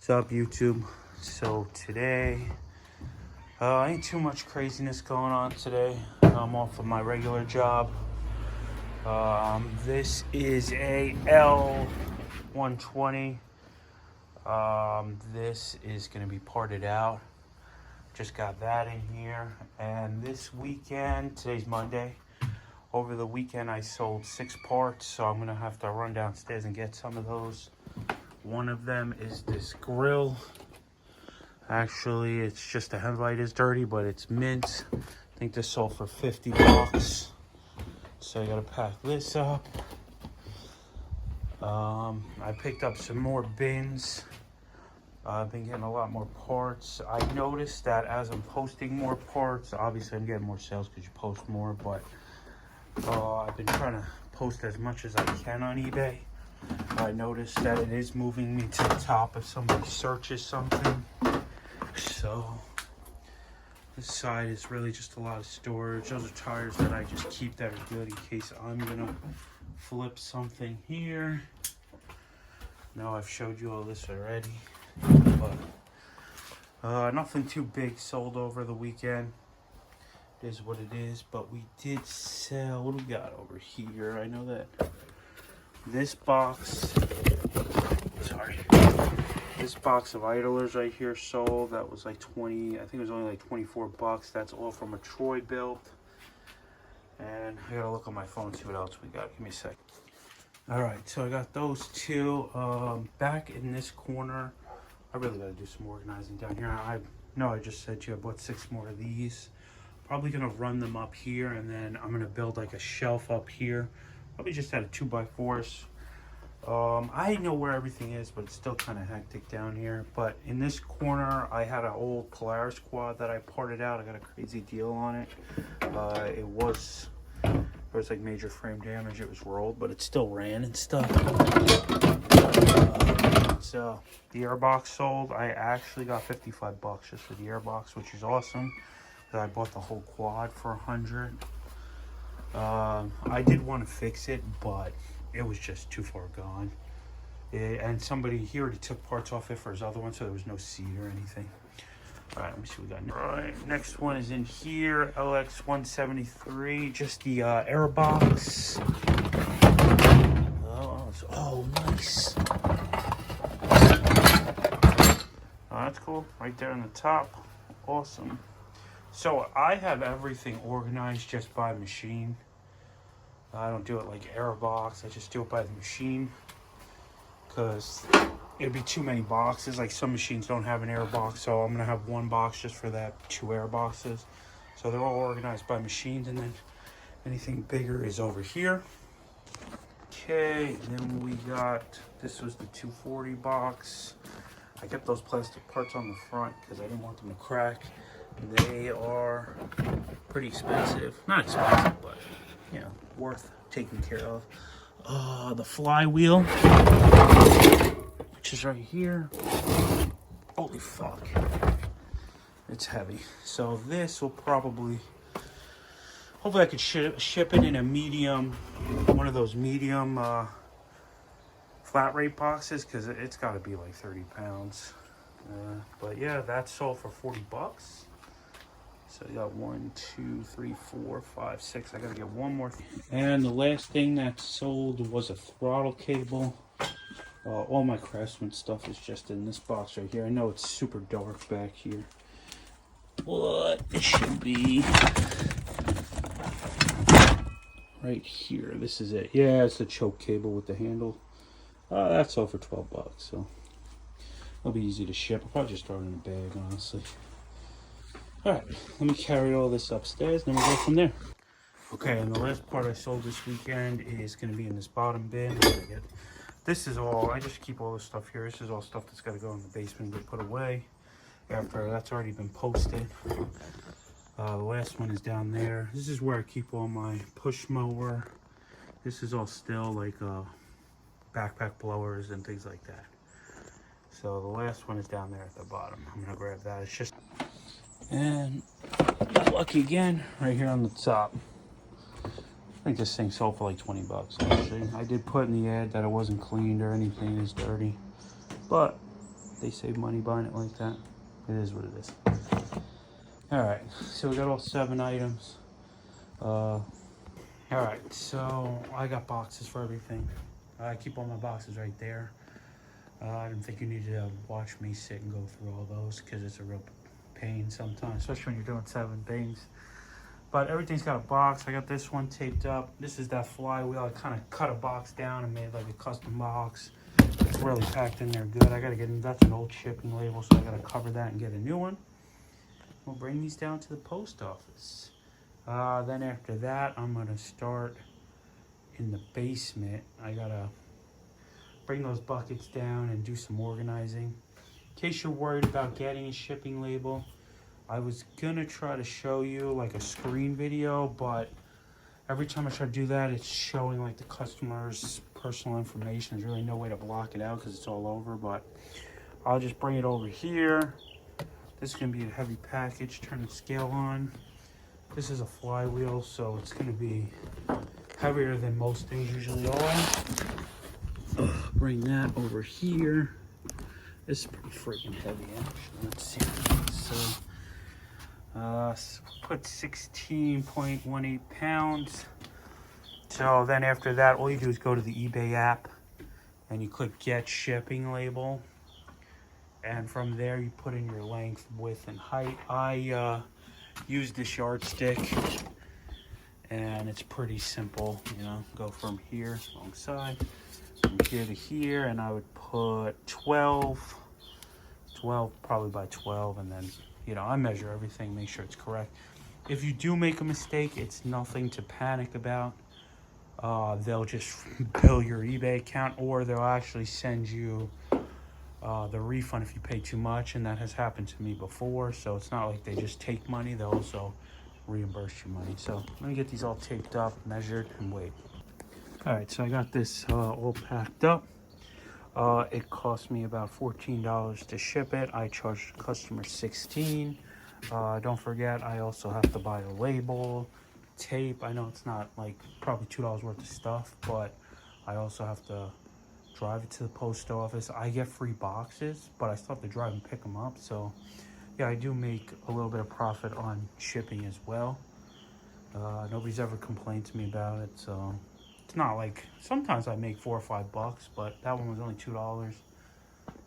What's up, YouTube? So today, ain't too much craziness going on today. I'm off of my regular job. This is a L120. This is going to be parted out. Just got that in here. And this weekend, today's Monday, over the weekend I sold 6 parts, so I'm going to have to run downstairs and get some of those. One of them is this grill. Actually, it's just the headlight is dirty, but it's mint. I think this sold for 50 bucks. So I gotta pack this up. I picked up some more bins. I've been getting a lot more parts. I noticed that as I'm posting more parts, obviously I'm getting more sales because you post more, but I've been trying to post as much as I can on eBay. I noticed that it is moving me to the top if somebody searches something. So this side is really just a lot of storage. Those are tires that I just keep that are good in case I'm gonna flip something here. Now I've showed you all this already, but nothing too big sold over the weekend. It is what it is, but we did sell. What do we got over here? I know that this box, this box of idlers right here sold. That was like 20, I think it was only like 24 bucks. That's all from a Troy build. And I gotta look on my phone, see what else we got. Give me a sec. All right, so I got those two. Back in this corner, I really gotta do some organizing down here. I know I just said to you I bought 6 more of these. Probably gonna run them up here, and then I'm gonna build like a shelf up here. Probably just out of 2x4s. I know where everything is, but it's still kind of hectic down here. But in this corner, I had an old Polaris quad that I parted out. I got a crazy deal on it. There was like major frame damage. It was rolled, but it still ran and stuff. So the airbox sold. I actually got 55 bucks just for the airbox, which is awesome. I bought the whole quad for 100. I did want to fix it, but it was just too far gone. And he already took parts off it for his other one, so there was no seat or anything. All right, let me see what we got next. All right, next one is in here, LX173, just the air box. Oh, nice. Oh, that's cool, right there on the top. Awesome. So I have everything organized just by machine. I don't do it like airbox. I just do it by the machine because it'd be too many boxes. Like some machines don't have an airbox, so I'm gonna have one box just for that, 2 air boxes. So they're all organized by machines, and then anything bigger is over here. Okay, then we got, this was the 240 box. I kept those plastic parts on the front because I didn't want them to crack. They are pretty expensive. Not expensive, but you know, worth taking care of. The flywheel, which is right here. Holy fuck. It's heavy. So this will probably, hopefully I could ship it in a medium, one of those medium flat rate boxes, because it's got to be like 30 pounds. But yeah, that sold for 40 bucks. So you got 1, 2, 3, 4, 5, 6. I gotta get one more. And the last thing that sold was a throttle cable. All my Craftsman stuff is just in this box right here. I know it's super dark back here, but it should be right here. This is it. Yeah, it's the choke cable with the handle. That's all for 12 bucks. So it'll be easy to ship. I'll probably just throw it in a bag, honestly. Alright, let me carry all this upstairs, then we'll go from there. Okay, and the last part I sold this weekend is going to be in this bottom bin. This is all, I just keep all this stuff here. This is all stuff that's got to go in the basement and get put away after that's already been posted. The last one is down there. This is where I keep all my push mower. This is all still like backpack blowers and things like that. So the last one is down there at the bottom. I'm going to grab that. It's just... And got lucky again, right here on the top. I think this thing sold for like 20 bucks actually. I did put in the ad that it wasn't cleaned or anything, it's dirty. But they save money buying it like that. It is what it is. Alright, so we got all 7 items. Alright, so I got boxes for everything. I keep all my boxes right there. I don't think you need to watch me sit and go through all those because it's a real pain sometimes, especially when you're doing 7 things. But everything's got a box. I got this one taped up. This is that flywheel. I kind of cut a box down and made like a custom box. It's really packed in there good. I gotta get in. That's an old shipping label, so I gotta cover that and get a new one. We'll bring these down to the post office. Then after that, I'm gonna start in the basement. I gotta bring those buckets down and do some organizing. In case you're worried about getting a shipping label, I was gonna try to show you like a screen video, but every time I try to do that, it's showing like the customer's personal information. There's really no way to block it out because it's all over, but I'll just bring it over here. This is gonna be a heavy package. Turn the scale on. This is a flywheel, so it's gonna be heavier than most things usually are. Bring that over here. This is pretty freaking heavy, actually. Let's see. So put 16.18 pounds. So then after that, all you do is go to the eBay app and you click Get Shipping Label. And from there, you put in your length, width, and height. I use this yardstick, and it's pretty simple. You know, go from here, wrong side, from here to here, and I would put 12 probably by 12, and then, you know, I measure everything, make sure it's correct. If you do make a mistake, it's nothing to panic about. They'll just bill your eBay account, or they'll actually send you the refund if you pay too much, and that has happened to me before. So it's not like they just take money, they'll also reimburse you money. So let me get these all taped up, measured, and weighed. All right, so I got this all packed up. It cost me about $14 to ship it. I charged the customer $16. Don't forget, I also have to buy a label, tape. I know it's not like probably $2 worth of stuff, but I also have to drive it to the post office. I get free boxes, but I still have to drive and pick them up. So yeah, I do make a little bit of profit on shipping as well. Nobody's ever complained to me about it, so it's not like, sometimes I make $4 or $5, but that one was only $2.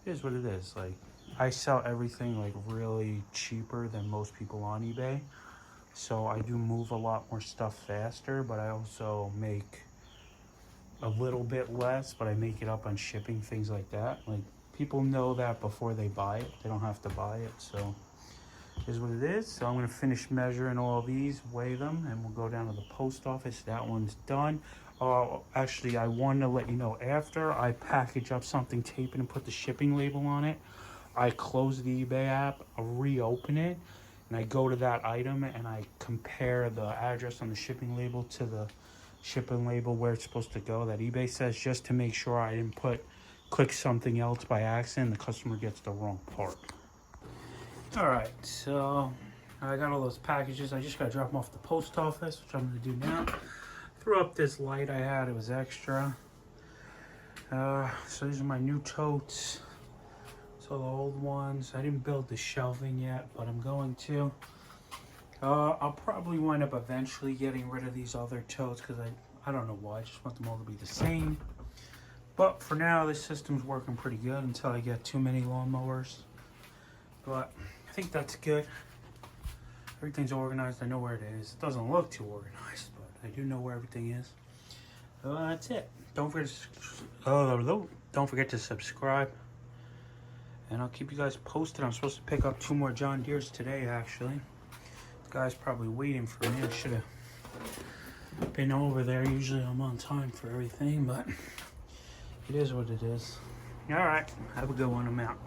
It is what it is. Like, I sell everything like really cheaper than most people on eBay, so I do move a lot more stuff faster, but I also make a little bit less, but I make it up on shipping, things like that. Like, people know that before they buy it. They don't have to buy it, so here's what it is. So I'm going to finish measuring all these, weigh them, and we'll go down to the post office. That one's done. Actually, I wanted to let you know, after I package up something, tape it, and put the shipping label on it, I close the eBay app, I reopen it, and I go to that item and I compare the address on the shipping label to the shipping label where it's supposed to go, that eBay says, just to make sure I didn't click something else by accident, the customer gets the wrong part. All right, so I got all those packages. I just got to drop them off at the post office, which I'm going to do now. Threw up this light I had, it was extra. So these are my new totes. So the old ones, I didn't build the shelving yet, but I'm going to. I'll probably wind up eventually getting rid of these other totes because I don't know why, I just want them all to be the same. But for now, this system's working pretty good until I get too many lawnmowers. But I think that's good. Everything's organized, I know where it is. It doesn't look too organized, but I do know where everything is. That's it. Don't forget to subscribe. And I'll keep you guys posted. I'm supposed to pick up 2 more John Deeres today, actually. The guy's probably waiting for me. I should have been over there. Usually I'm on time for everything, but it is what it is. All right, have a good one. I'm out.